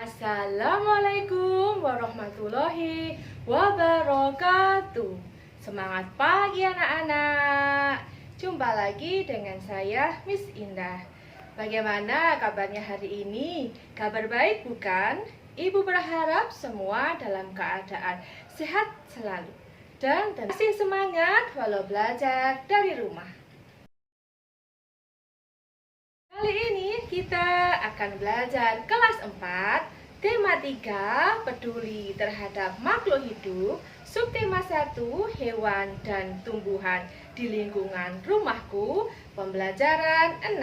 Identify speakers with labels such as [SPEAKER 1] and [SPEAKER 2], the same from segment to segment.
[SPEAKER 1] Assalamualaikum warahmatullahi wabarakatuh. Semangat pagi anak-anak. Jumpa lagi dengan saya Miss Indah. Bagaimana kabarnya hari ini? Kabar baik bukan? Ibu berharap semua dalam keadaan sehat selalu dan masih semangat walau belajar dari rumah. Kali ini kita akan belajar kelas 4, tema 3, peduli terhadap makhluk hidup, subtema 1, hewan dan tumbuhan di lingkungan rumahku, pembelajaran 6.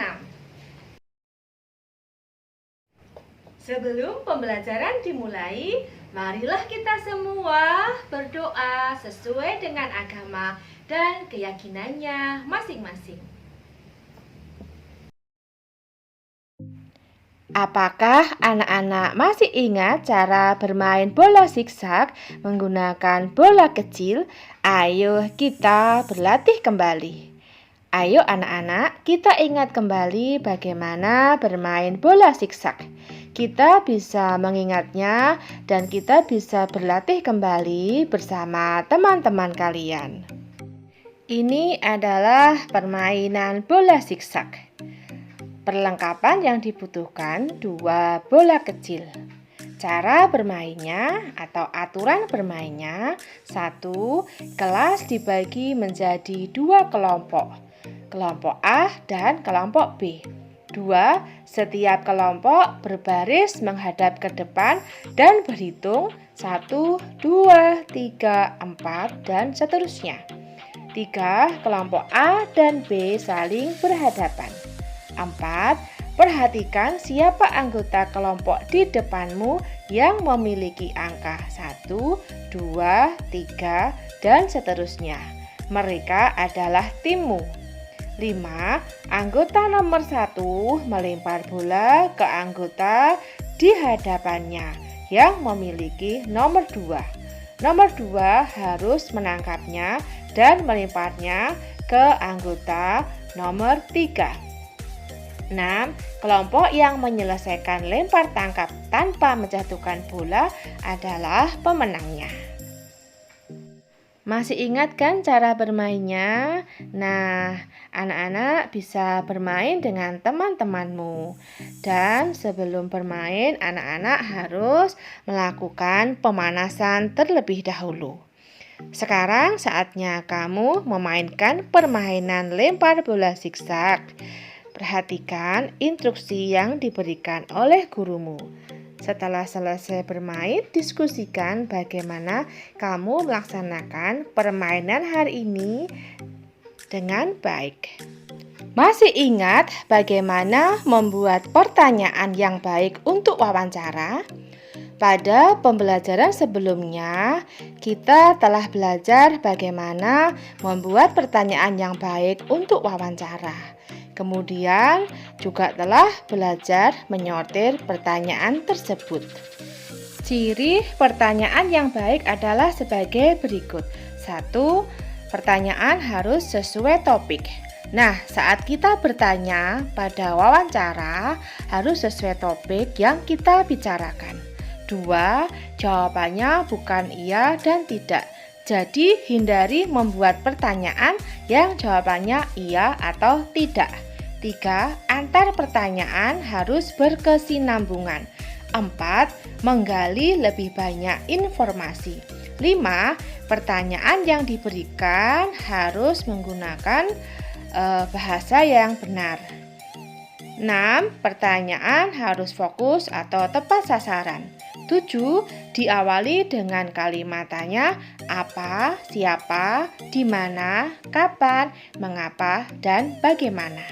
[SPEAKER 1] Sebelum pembelajaran dimulai, marilah kita semua berdoa sesuai dengan agama dan keyakinannya masing-masing. Apakah anak-anak masih ingat cara bermain bola zigzag menggunakan bola kecil? Ayo kita berlatih kembali. Ayo anak-anak, kita ingat kembali bagaimana bermain bola zigzag. Kita bisa mengingatnya dan kita bisa berlatih kembali bersama teman-teman kalian. Ini adalah permainan bola zigzag. Perlengkapan yang dibutuhkan 2 bola kecil. Cara bermainnya atau aturan bermainnya: 1. Kelas dibagi menjadi 2 kelompok. Kelompok A dan kelompok B. 2. Setiap kelompok berbaris menghadap ke depan dan berhitung 1, 2, 3, 4 dan seterusnya. 3. Kelompok A dan B saling berhadapan. 4. Perhatikan siapa anggota kelompok di depanmu yang memiliki angka 1, 2, 3, dan seterusnya. Mereka adalah timmu. 5. Anggota nomor 1 melempar bola ke anggota di hadapannya yang memiliki nomor 2. Nomor 2 harus menangkapnya dan melemparnya ke anggota nomor 3. 6. Kelompok yang menyelesaikan lempar tangkap tanpa menjatuhkan bola adalah pemenangnya. Masih ingat kan cara bermainnya? Nah, anak-anak bisa bermain dengan teman-temanmu. Dan sebelum bermain, anak-anak harus melakukan pemanasan terlebih dahulu. Sekarang saatnya kamu memainkan permainan lempar bola zigzag. Perhatikan instruksi yang diberikan oleh gurumu. Setelah selesai bermain, diskusikan bagaimana kamu melaksanakan permainan hari ini dengan baik. Masih ingat bagaimana membuat pertanyaan yang baik untuk wawancara? Pada pembelajaran sebelumnya, kita telah belajar bagaimana membuat pertanyaan yang baik untuk wawancara. Kemudian juga telah belajar menyortir pertanyaan tersebut. Ciri pertanyaan yang baik adalah sebagai berikut. 1. Pertanyaan harus sesuai topik. Nah, saat kita bertanya pada wawancara, harus sesuai topik yang kita bicarakan. 2. Jawabannya bukan iya dan tidak. Jadi, hindari membuat pertanyaan yang jawabannya iya atau tidak. 3. Antar pertanyaan harus berkesinambungan. 4. Menggali lebih banyak informasi. 5. Pertanyaan yang diberikan harus menggunakan bahasa yang benar. 6. Pertanyaan harus fokus atau tepat sasaran. 7. Diawali dengan kalimat tanya, apa, siapa, di mana, kapan, mengapa, dan bagaimana.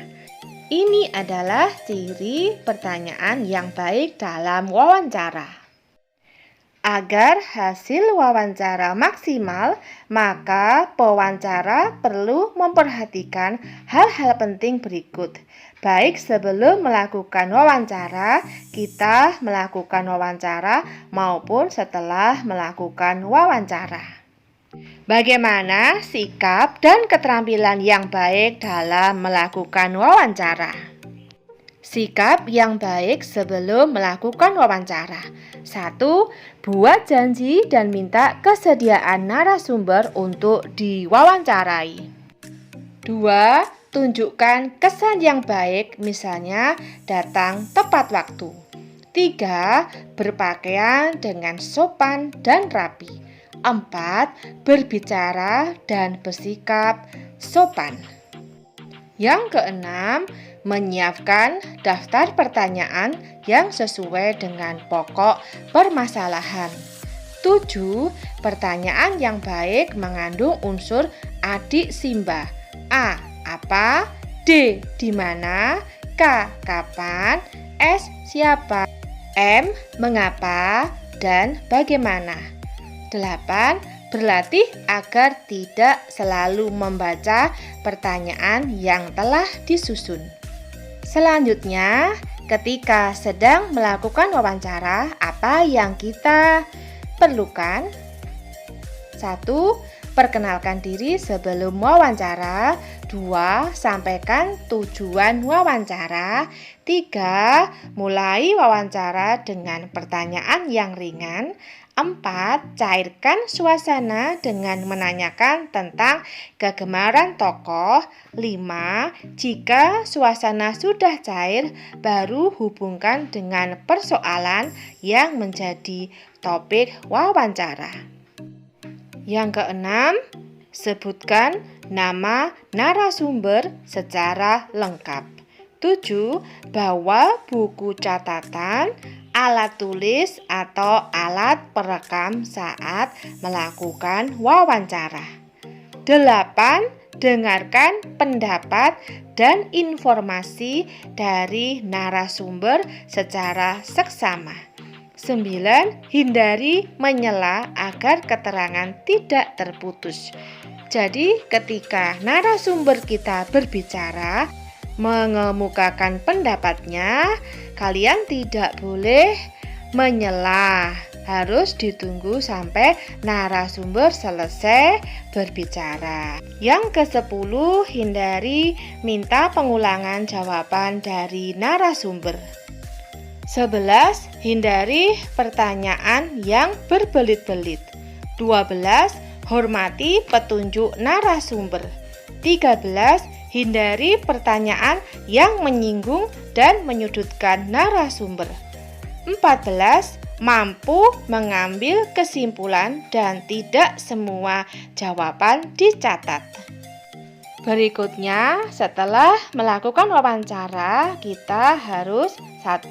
[SPEAKER 1] Ini adalah ciri pertanyaan yang baik dalam wawancara. Agar hasil wawancara maksimal, maka pewawancara perlu memperhatikan hal-hal penting berikut. Baik sebelum melakukan wawancara, kita melakukan wawancara, maupun setelah melakukan wawancara. Bagaimana sikap dan keterampilan yang baik dalam melakukan wawancara? Sikap yang baik sebelum melakukan wawancara. 1. Buat janji dan minta kesediaan narasumber untuk diwawancarai. 2. Tunjukkan kesan yang baik, misalnya datang tepat waktu. 3. Berpakaian dengan sopan dan rapi. 4. Berbicara dan bersikap sopan. Yang keenam, menyiapkan daftar pertanyaan yang sesuai dengan pokok permasalahan. 7. Pertanyaan yang baik mengandung unsur adik simba. A. Apa? D. Di mana? K. Kapan? S. Siapa? M. Mengapa? Dan bagaimana? 8. Berlatih agar tidak selalu membaca pertanyaan yang telah disusun. Selanjutnya, ketika sedang melakukan wawancara, apa yang kita perlukan? 1. Perkenalkan diri sebelum wawancara. 2. Sampaikan tujuan wawancara. 3. Mulai wawancara dengan pertanyaan yang ringan. 4. Cairkan suasana dengan menanyakan tentang kegemaran tokoh. 5. Jika suasana sudah cair, baru hubungkan dengan persoalan yang menjadi topik wawancara. Yang keenam, sebutkan nama narasumber secara lengkap. 7. Bawa buku catatan, alat tulis atau alat perekam saat melakukan wawancara. 8. Dengarkan pendapat dan informasi dari narasumber secara seksama. 9. Hindari menyela agar keterangan tidak terputus. Jadi ketika narasumber kita berbicara, mengemukakan pendapatnya, kalian tidak boleh menyela. Harus ditunggu sampai narasumber selesai berbicara. Yang ke-10, hindari minta pengulangan jawaban dari narasumber. 11. Hindari pertanyaan yang berbelit-belit. 12. Hormati petunjuk narasumber. 13. Hindari pertanyaan yang menyinggung dan menyudutkan narasumber. 14. Mampu mengambil kesimpulan dan tidak semua jawaban dicatat. Berikutnya, setelah melakukan wawancara, kita harus 1.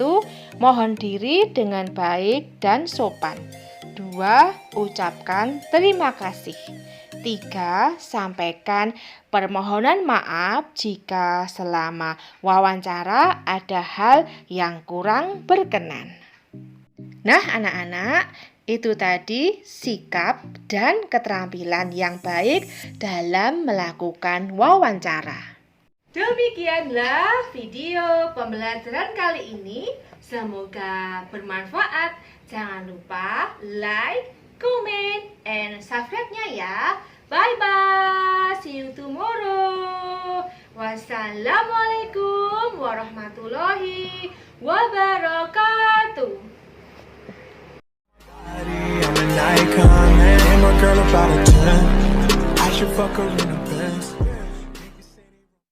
[SPEAKER 1] Mohon diri dengan baik dan sopan. 2. Ucapkan terima kasih. 3. Sampaikan permohonan maaf jika selama wawancara ada hal yang kurang berkenan. Nah, anak-anak, itu tadi sikap dan keterampilan yang baik dalam melakukan wawancara. Demikianlah video pembelajaran kali ini. Semoga bermanfaat. Jangan lupa like, comment, and subscribe-nya ya. Bye-bye. See you tomorrow. Wassalamualaikum warahmatullahi wabarakatuh. I'm an icon, man. And my girl about a 10. I should fuck her in a